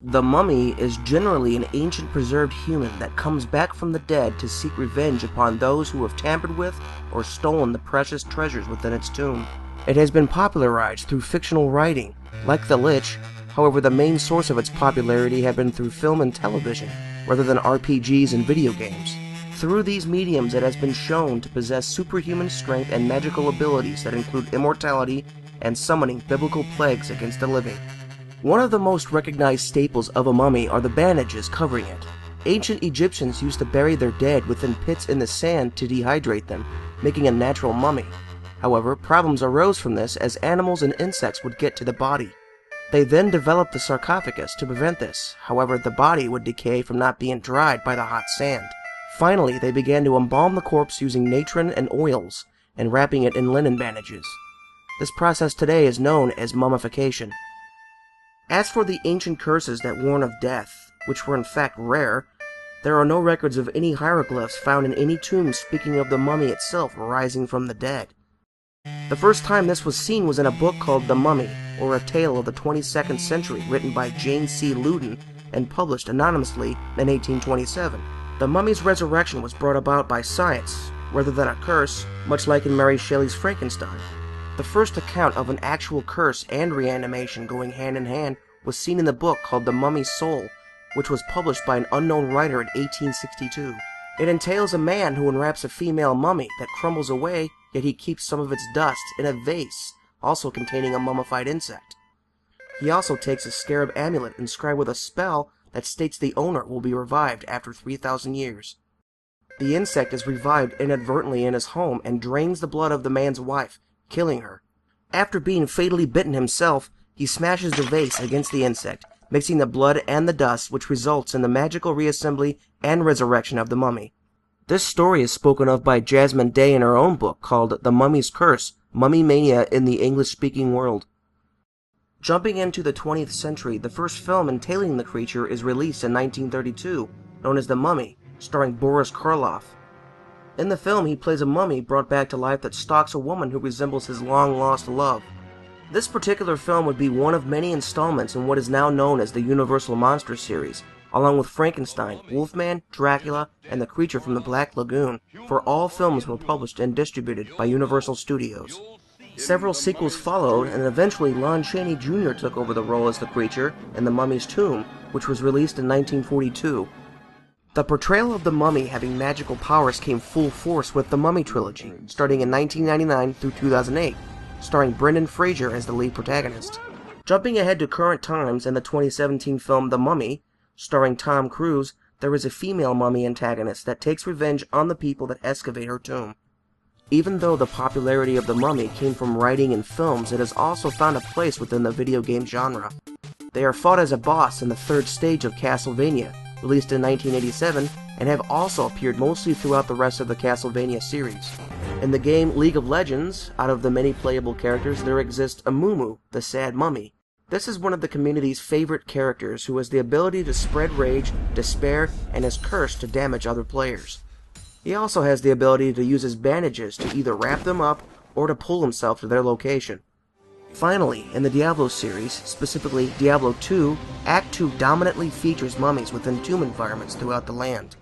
The mummy is generally an ancient preserved human that comes back from the dead to seek revenge upon those who have tampered with or stolen the precious treasures within its tomb. It has been popularized through fictional writing, like The Lich. However, the main source of its popularity had been through film and television, rather than RPGs and video games. Through these mediums, it has been shown to possess superhuman strength and magical abilities that include immortality and summoning biblical plagues against the living. One of the most recognized staples of a mummy are the bandages covering it. Ancient Egyptians used to bury their dead within pits in the sand to dehydrate them, making a natural mummy. However, problems arose from this as animals and insects would get to the body. They then developed the sarcophagus to prevent this. However, the body would decay from not being dried by the hot sand. Finally, they began to embalm the corpse using natron and oils and wrapping it in linen bandages. This process today is known as mummification. As for the ancient curses that warn of death, which were in fact rare, there are no records of any hieroglyphs found in any tombs speaking of the mummy itself rising from the dead. The first time this was seen was in a book called The Mummy, or A Tale of the 22nd Century, written by Jane C. Loudon and published anonymously in 1827. The Mummies Resurrection was brought about by science, rather than a curse, much like in Mary Shelley's Frankenstein. The first account of an actual curse and reanimation going hand in hand was seen in the book called The Mummy's Soul, which was published by an unknown writer in 1862. It entails a man who unwraps a female mummy that crumbles away, yet he keeps some of its dust in a vase, also containing a mummified insect. He also takes a scarab amulet inscribed with a spell that states the owner will be revived after 3,000 years. The insect is revived inadvertently in his home and drains the blood of the man's wife, killing her. After being fatally bitten himself, he smashes the vase against the insect, mixing the blood and the dust, which results in the magical reassembly and resurrection of the mummy. This story is spoken of by Jasmine Day in her own book called The Mummy's Curse, Mummy Mania in the English-speaking World. Jumping into the 20th century, the first film entailing the creature is released in 1932, known as The Mummy, starring Boris Karloff. In the film, he plays a mummy brought back to life that stalks a woman who resembles his long-lost love. This particular film would be one of many installments in what is now known as the Universal Monsters series, along with Frankenstein, Wolfman, Dracula, and the Creature from the Black Lagoon, for all films were published and distributed by Universal Studios. Several sequels followed, and eventually Lon Chaney Jr. took over the role as the Creature in The Mummy's Tomb, which was released in 1942. The portrayal of the mummy having magical powers came full force with the Mummy trilogy, starting in 1999 through 2008, starring Brendan Fraser as the lead protagonist. Jumping ahead to current times in the 2017 film The Mummy, starring Tom Cruise, there is a female mummy antagonist that takes revenge on the people that excavate her tomb. Even though the popularity of the mummy came from writing and films, it has also found a place within the video game genre. They are fought as a boss in the third stage of Castlevania, released in 1987, and have also appeared mostly throughout the rest of the Castlevania series. In the game League of Legends, out of the many playable characters, there exists Amumu, the Sad Mummy. This is one of the community's favorite characters who has the ability to spread rage, despair, and is cursed to damage other players. He also has the ability to use his bandages to either wrap them up or to pull himself to their location. Finally, in the Diablo series, specifically Diablo 2, Act 2 dominantly features mummies within tomb environments throughout the land.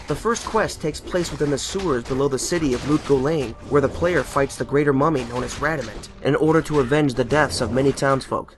The first quest takes place within the sewers below the city of Lut Gholein, where the player fights the greater mummy known as Radamant, in order to avenge the deaths of many townsfolk.